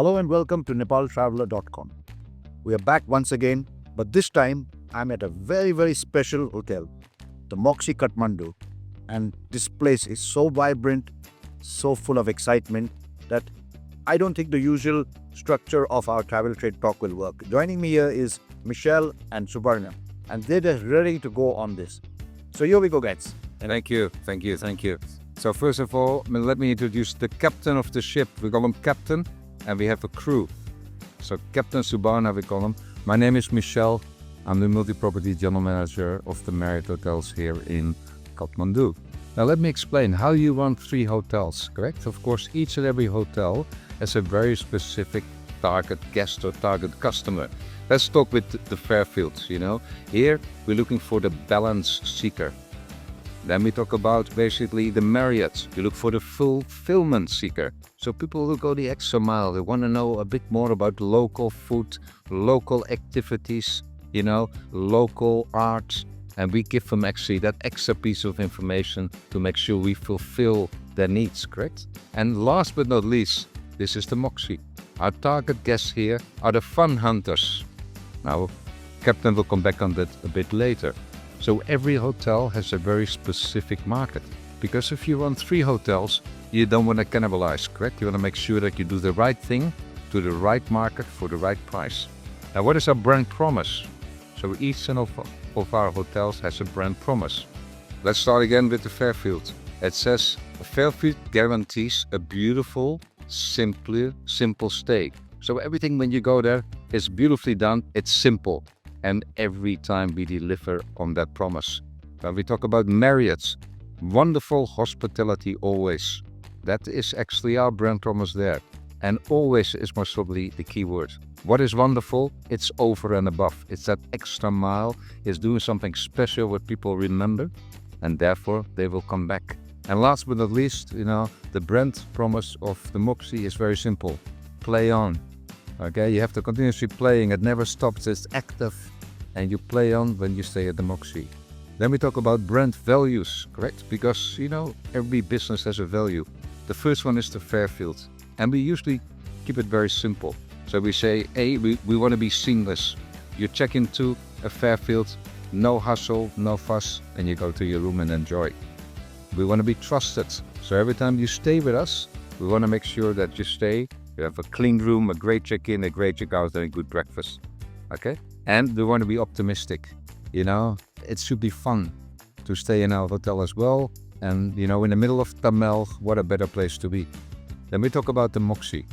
Hello and welcome to nepaltraveller.com. We are back once again, but this time I'm at a very special hotel, the Moxy Kathmandu, and this place is so vibrant, so full of excitement that I don't think the usual structure of our travel trade talk will work. Joining me here is Michelle and Subarna, and they're just ready to go on this. So here we go, guys. Thank you. So first of all, let me introduce the captain of the ship. We call him captain, and we have a crew. So Captain Subarna, we call him. My name is Michelle. I'm the multi-property general manager of the Marriott hotels here in Kathmandu. Now let me explain how you run 3 hotels, correct? Of course, each and every hotel has a very specific target guest or target customer. Let's talk with the Fairfields, Here, we're looking for the balance seeker. Then we talk about basically the Marriott. You look for the fulfillment seeker. So people who go the extra mile, they want to know a bit more about local food, local activities, local art. And we give them actually that extra piece of information to make sure we fulfill their needs, correct? And last but not least, this is the Moxy. Our target guests here are the fun hunters. Now, Captain will come back on that a bit later. So every hotel has a very specific market. Because if you run 3 hotels, you don't want to cannibalize, correct? You want to make sure that you do the right thing to the right market for the right price. Now, what is our brand promise? So each one of our hotels has a brand promise. Let's start again with the Fairfield. It says, Fairfield guarantees a beautiful, simple stay. So everything when you go there is beautifully done, it's simple. And every time we deliver on that promise. When we talk about Marriott, wonderful hospitality always. That is actually our brand promise there. And always is most probably the key word. What is wonderful? It's over and above. It's that extra mile. It's doing something special what people remember. And therefore they will come back. And last but not least, the brand promise of the Moxy is very simple. Play on. Okay, you have to continuously playing. It never stops. It's active. And you play on when you stay at the Moxy. Then we talk about brand values, correct? Because, every business has a value. The first one is the Fairfield. And we usually keep it very simple. So we say, we want to be seamless. You check into a Fairfield, no hustle, no fuss, and you go to your room and enjoy. We want to be trusted. So every time you stay with us, we want to make sure that you stay. You have a clean room, a great check-in, a great check-out, and a good breakfast. Okay? And we want to be optimistic. It should be fun to stay in our hotel as well. And, in the middle of Tamil, what a better place to be. Then we talk about the Moxy.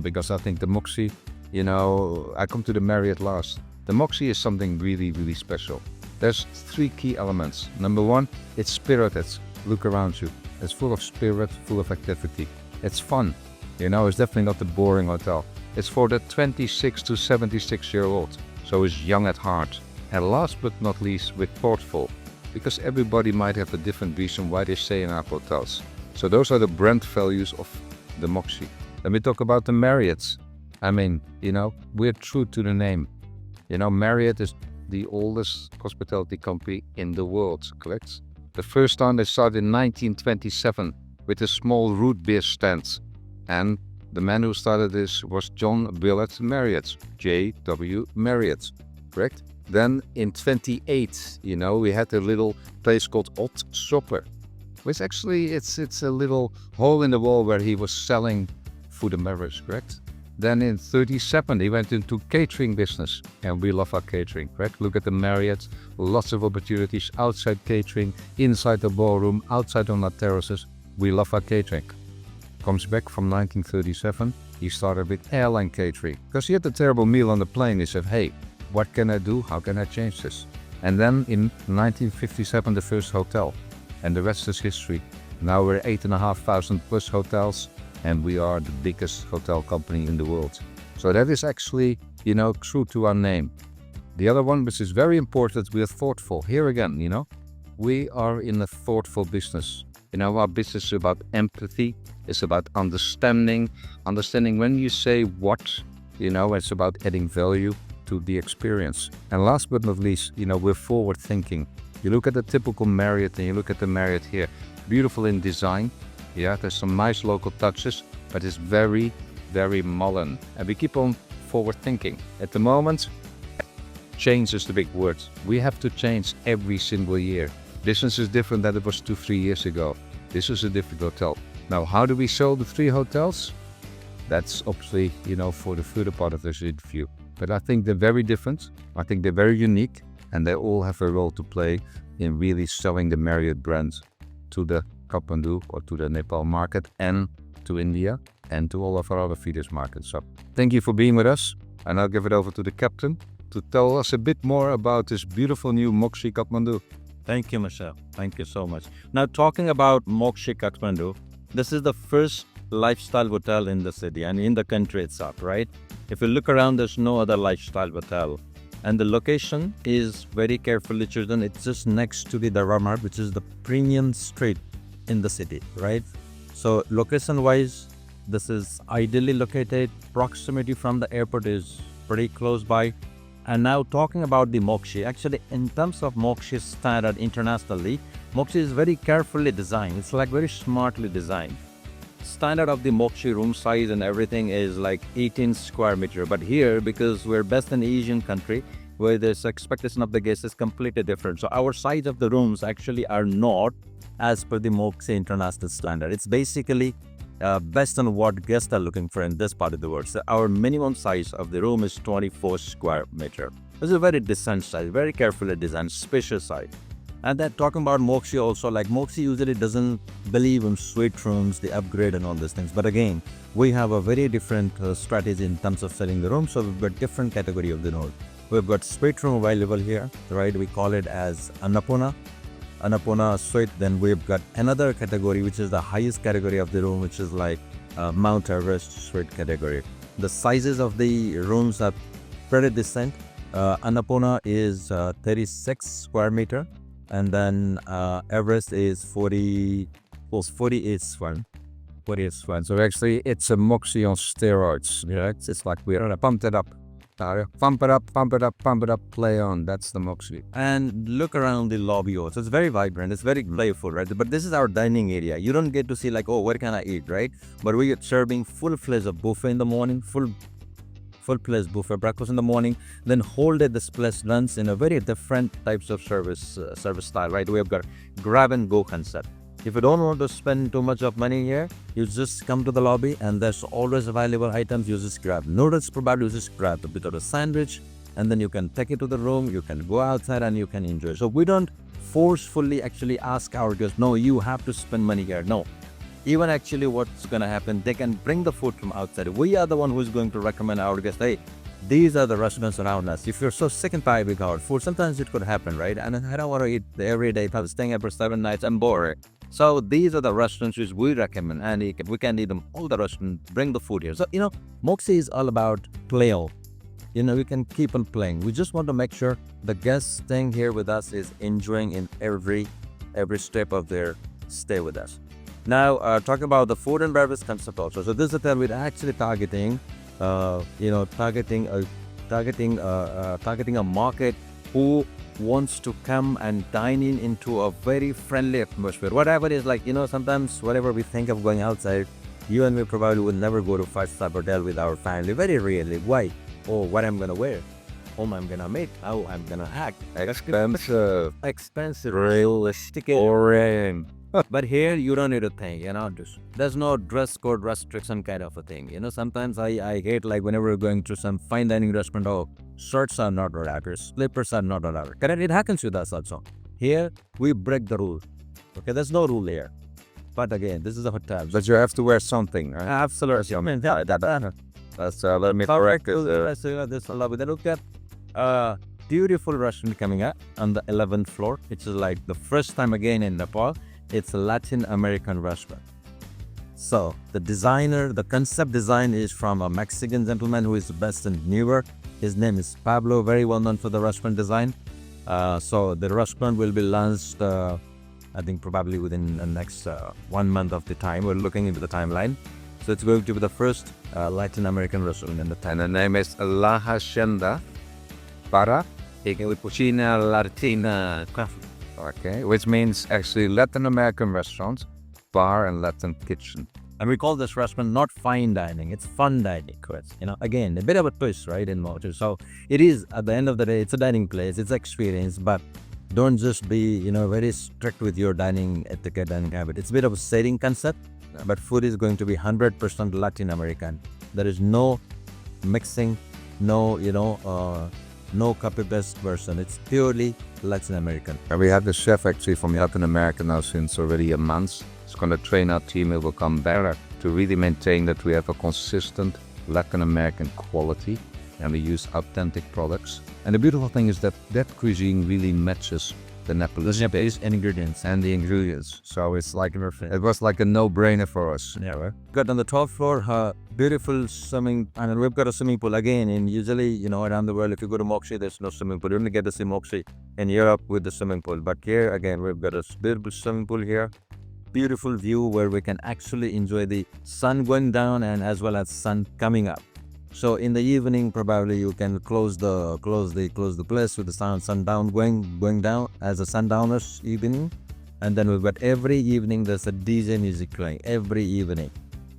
Because I think the Moxy, I come to the Marriott last. The Moxy is something really special. There's 3 key elements. Number 1, it's spirited. Look around you. It's full of spirit, full of activity. It's fun. It's definitely not the boring hotel. It's for the 26 to 76-year-old. So it's young at heart. And last but not least, with thoughtful. Because everybody might have a different reason why they stay in our hotels. So those are the brand values of the Moxy. Then we talk about the Marriotts. We're true to the name. Marriott is the oldest hospitality company in the world, correct? The first time they started in 1927 with a small root beer stand. And the man who started this was John Willard Marriott, J.W. Marriott, correct? Then in 28, we had a little place called Hot Shopper, which actually it's a little hole in the wall where he was selling food and beverage, correct? Then in 37, he went into catering business, and we love our catering, correct? Look at the Marriott, lots of opportunities outside catering, inside the ballroom, outside on our terraces. We love our catering. Comes back from 1937, he started with airline catering. Because he had a terrible meal on the plane, he said, hey, what can I do? How can I change this? And then in 1957, the first hotel. And the rest is history. Now we're 8,500 plus hotels, and we are the biggest hotel company in the world. So that is actually, true to our name. The other one, which is very important, we are thoughtful. Here again, we are in a thoughtful business. Our business is about empathy. It's about understanding. Understanding when you say what, it's about adding value to the experience. And last but not least, we're forward thinking. You look at the typical Marriott and you look at the Marriott here. Beautiful in design. Yeah, there's some nice local touches, but it's very very modern, and we keep on forward thinking. At the moment, change is the big word. We have to change every single year. Business is different than it was 2-3 years ago. This is a different hotel. Now, how do we sell the 3 hotels? That's obviously, for the further part of this interview. But I think they're very different. I think they're very unique, and they all have a role to play in really selling the Marriott brand to the Kathmandu or to the Nepal market, and to India, and to all of our other feeders markets. So thank you for being with us, and I'll give it over to the captain to tell us a bit more about this beautiful new Moxy Kathmandu. Thank you, Michelle. Thank you so much. Now, talking about Moxy Kathmandu, this is the first lifestyle hotel in the city and in the country itself, right? If you look around, there's no other lifestyle hotel. And the location is very carefully chosen. It's just next to the Dharma, which is the premium street in the city, right? So location-wise, this is ideally located. Proximity from the airport is pretty close by. And now talking about the Moxy, actually in terms of Moxy standard internationally, Moxy is very carefully designed. It's like very smartly designed. Standard of the Moxy room size and everything is like 18 square meter. But here, because we're best in Asian country, where this expectation of the guest is completely different. So our size of the rooms actually are not as per the Moxy international standard. It's basically based on what guests are looking for in this part of the world. So our minimum size of the room is 24 square meter. This is a very decent size, very carefully designed, spacious size. And then talking about Moxy also, like Moxy usually doesn't believe in suite rooms, the upgrade and all these things. But again, we have a very different strategy in terms of selling the room. So we've got different category of the room. We've got suite room available here, right? We call it as Annapurna suite. Then we've got another category, which is the highest category of the room, which is like Mount Everest suite category. The sizes of the rooms are pretty decent. Annapurna is 36 square meter, and then Everest is 48 square. 48 square. So actually, it's a Moxy on steroids. Yeah, it's like we're gonna pump it up. Pump it up, pump it up, pump it up, play on. That's the Moxy. And look around the lobby also. It's very vibrant. It's very playful, right? But this is our dining area. You don't get to see like, oh, where can I eat, right? But we are serving full-fledged buffet in the morning, full-fledged buffet breakfast in the morning. Then whole day this place runs in a very different types of service style, right? We have got grab and go concept. If you don't want to spend too much of money here, you just come to the lobby and there's always available items. You just grab noodles, probably you just grab a bit of a sandwich, and then you can take it to the room. You can go outside and you can enjoy. So we don't forcefully actually ask our guests, no, you have to spend money here. No. Even actually what's going to happen, they can bring the food from outside. We are the one who's going to recommend our guests, hey, these are the restaurants around us. If you're so sick and tired with our food, sometimes it could happen, right? And I don't want to eat every day. If I'm staying here for 7 nights, I'm bored. So these are the restaurants which we recommend, and we can eat them all the restaurants, bring the food here. So, Moxy is all about play. We can keep on playing. We just want to make sure the guests staying here with us is enjoying in every step of their stay with us. Now, talk about the food and beverage concept also. So this hotel we're actually targeting a market who wants to come and dine into a very friendly atmosphere. Whatever it is, like, sometimes whatever we think of going outside, you and me probably would never go to 5-star hotel with our family. Very rarely. Why? Oh, what I'm gonna wear? Whom I'm gonna meet? How I'm gonna act? Expensive. Realistic. Boring. But here you don't need a thing, there's no dress code restriction kind of a thing. Sometimes I hate, like, whenever we're going to some fine dining restaurant, oh, shirts are not allowed, slippers are not allowed. It happens with us also. Here we break the rule. Okay, there's no rule here. But again, this is a hotel. But you have to wear something, right? Absolutely. I mean, That's let me correct this. This lobby. Then look at beautiful restaurant coming up on the 11th floor. Which is like the first time again in Nepal. It's a Latin American restaurant. So the concept design is from a Mexican gentleman who is based in New York. His name is Pablo, very well known for the restaurant design. So the restaurant will be launched, I think probably within the next 1 month of the time. We're looking into the timeline. So it's going to be the first Latin American restaurant in the town. And the name is La Hacienda para Cocina Latina. Okay, which means actually Latin American restaurant, bar and Latin kitchen. And we call this restaurant not fine dining, it's fun dining, Chris. Again, a bit of a twist, right, in Moxy. So it is, at the end of the day, it's a dining place, it's experience, but don't just be, very strict with your dining etiquette and habit. It's a bit of a setting concept, but food is going to be 100% Latin American. There is no mixing, no, no copy-paste version. It's purely Latin American. And we have the chef actually from Latin America now since already a month. It's going to train our team. It will come better to really maintain that we have a consistent Latin American quality and we use authentic products. And the beautiful thing is that that cuisine really matches the Nepalese ingredients. and the ingredients. So it's like, it was like a no-brainer for us. Yeah, right. Got on the top floor, beautiful swimming, and we've got a swimming pool again. And usually, around the world, if you go to Moxy, there's no swimming pool. You only get to see Moxy in Europe with the swimming pool. But here, again, we've got a beautiful swimming pool here. Beautiful view where we can actually enjoy the sun going down and as well as sun coming up. So in the evening, probably you can close the place with the sundown going down as a sundowner's evening, and then we've got every evening there's a DJ music playing every evening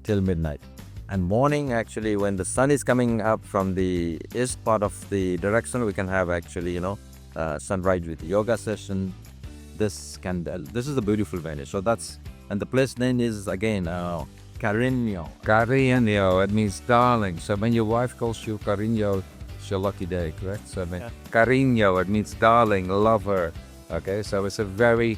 till midnight. And morning, actually, when the sun is coming up from the east part of the direction, we can have actually sunrise with yoga session. This is a beautiful venue. So and the place name is again Cariño. Cariño, it means darling. So when your wife calls you Cariño, it's your lucky day, correct? So Cariño, it means darling, lover. Okay, so it's a very,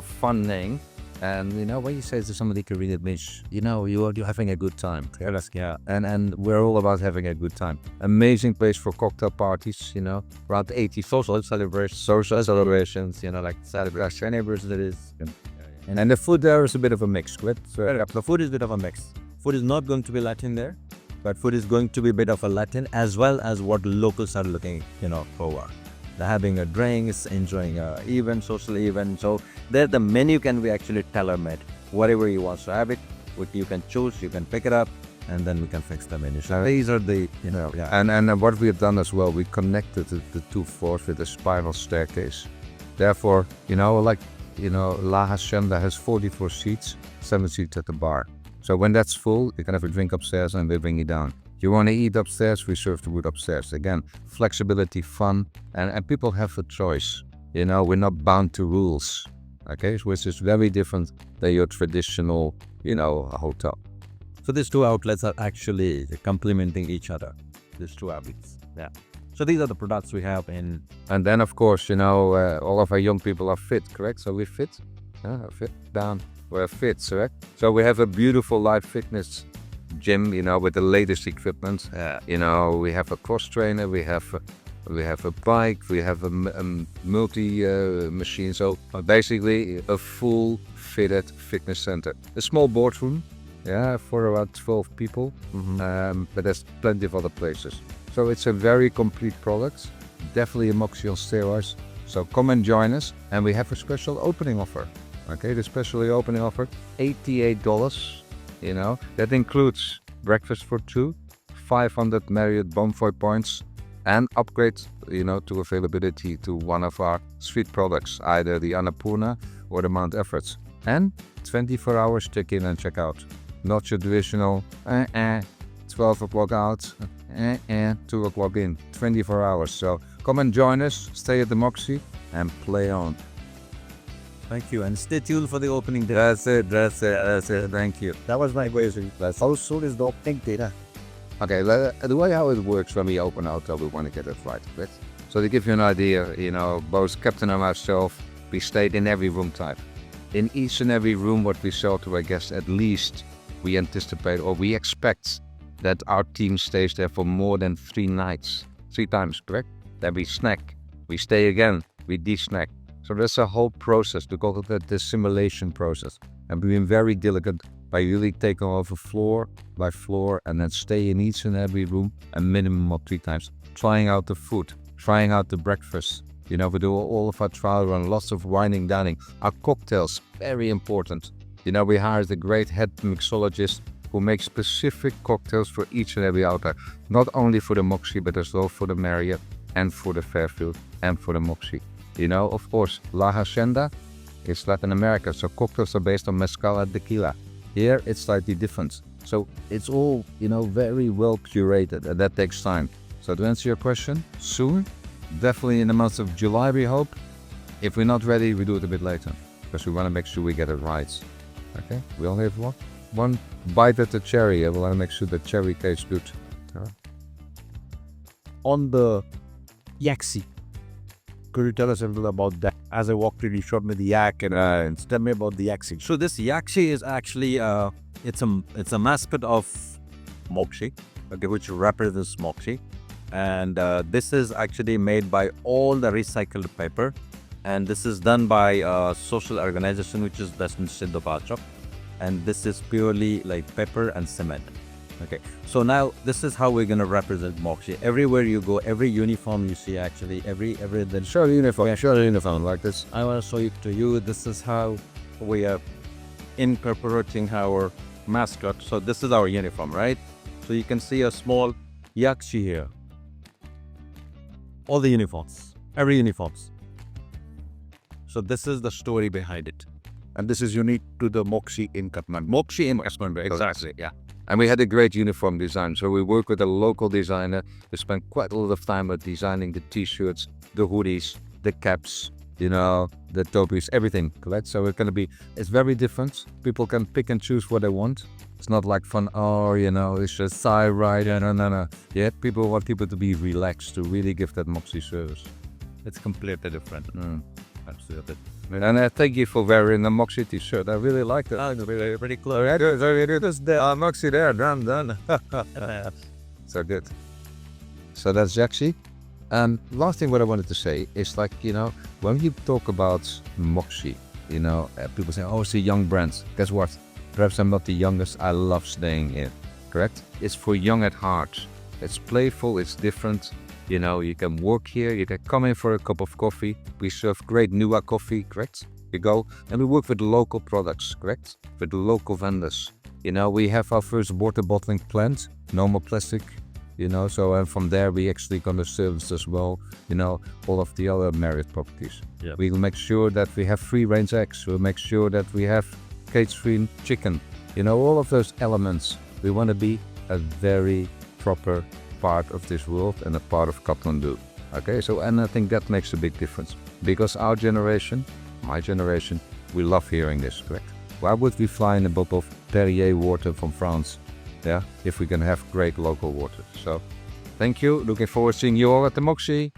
fun name. And, when you say to somebody Cariño, it means, you're having a good time. Yeah. And we're all about having a good time. Amazing place for cocktail parties, around 80 social celebrations, like celebration anniversaries. And the food there is a bit of a mix, correct? So, The food is a bit of a mix. Food is not going to be Latin there, but food is going to be a bit of a Latin as well as what locals are looking, for. They're having a drinks, enjoying a social event. So there the menu can be actually tailor-made. Whatever you want to have it, you can choose, you can pick it up, and then we can fix the menu. So these are the, And what we have done as well, we connected the two floors with a spiral staircase. Therefore, La Hacienda has 44 seats, 7 seats at the bar. So when that's full, you can have a drink upstairs and they bring you down. You want to eat upstairs, we serve the food upstairs. Again, flexibility, fun, and people have a choice. We're not bound to rules, okay? Which is very different than your traditional, hotel. So these two outlets are actually complementing each other. These two outlets, yeah. So these are the products we have in. And then, of course, all of our young people are fit, correct? So we're fit, fit down. We're fit, correct? So we have a beautiful live fitness gym, with the latest equipment. We have a cross trainer, we have a bike, we have a multi machine. So basically a full fitted fitness center. A small boardroom, for around 12 people, but there's plenty of other places. So it's a very complete product, definitely a Moxy on steroids. So come and join us, and we have a special opening offer. Okay, the special opening offer, $88. That includes breakfast for 2, 500 Marriott Bonvoy points, and upgrade, to availability to one of our suite products, either the Annapurna or the Mount Everest, and 24 hours check-in and check-out. Not your traditional 12 o'clock out, 2 o'clock in, 24 hours. So come and join us, stay at the Moxy, and play on. Thank you, and stay tuned for the opening day. That's it. Thank you. That was my question. How soon is the opening data? Okay, the way how it works when we open a hotel, we want to get it right. So to give you an idea, both Captain and myself, we stayed in every room type. In each and every room what we sell to our guests, at least we anticipate or we expect that our team stays there for more than 3 nights. 3 times, correct? Then we snack, we stay again, we de-snack. So that's a whole process, to call it the simulation process. And we've been very diligent by really taking over floor by floor and then stay in each and every room a minimum of 3 times. Trying out the food, trying out the breakfast. We do all of our trial run, lots of wining, dining. Our cocktails, very important. We hired a great head mixologist who makes specific cocktails for each and every outlet. Not only for the Moxy, but as well for the Marriott and for the Fairfield and for the Moxy. Of course, La Hacienda is Latin America, so cocktails are based on mezcal and tequila. Here it's slightly different. So it's all, very well curated, and that takes time. So to answer your question, soon, definitely in the month of July, we hope. If we're not ready, we do it a bit later, because we want to make sure we get it right. Okay, we only have one bite at the cherry. We want to make sure the cherry tastes good. On the Yaxi, could you tell us a little about that? As I walked in, you showed me the yak, and tell me about the Yaxi. So this yakshi is actually it's a mascot of Moxy, okay, which represents Moxy, and this is actually made by all the recycled paper, and this is done by a social organization which is based in Siddhapachak, and this is purely like paper and cement. Okay, so now this is how we're gonna represent Moxy. Everywhere you go, every uniform you see, actually, every then Show the uniform like this. I want to show it to you. This is how we are incorporating our mascot. So this is our uniform, right? So you can see a small yakshi here. All the uniforms, every uniforms. So this is the story behind it. And this is unique to the Moxy in Kathmandu. Moxy in Kathmandu, exactly, yeah. And we had a great uniform design. So we work with a local designer. We spent quite a lot of time at designing the t-shirts, the hoodies, the caps, the topies, everything, correct? So it's very different. People can pick and choose what they want. It's not like fun, it's just thigh right, no. Yeah, people want people to be relaxed, to really give that Moxy service. It's completely different. Absolutely. And thank you for wearing the Moxy t-shirt. I really like it. Oh, pretty close. Moxy there, done. So good. So that's Jaxi. Last thing what I wanted to say is when you talk about Moxy, people say, oh, it's a young brand. Guess what? Perhaps I'm not the youngest. I love staying here, correct? It's for young at heart. It's playful, it's different. You can work here, you can come in for a cup of coffee. We serve great Nua coffee, correct? You go, and we work with local products, correct? With local vendors. We have our first water bottling plant, no more plastic, so and from there we actually gonna service as well, all of the other Marriott properties. Yeah. We'll make sure that we have free range eggs, we'll make sure that we have cage-free chicken, all of those elements. We want to be a very proper part of this world and a part of Kathmandu. Okay, and I think that makes a big difference, because our generation, my generation, we love hearing this, correct? Why would we fly in a bottle of Perrier water from France, if we can have great local water? So thank you, looking forward to seeing you all at the Moxy.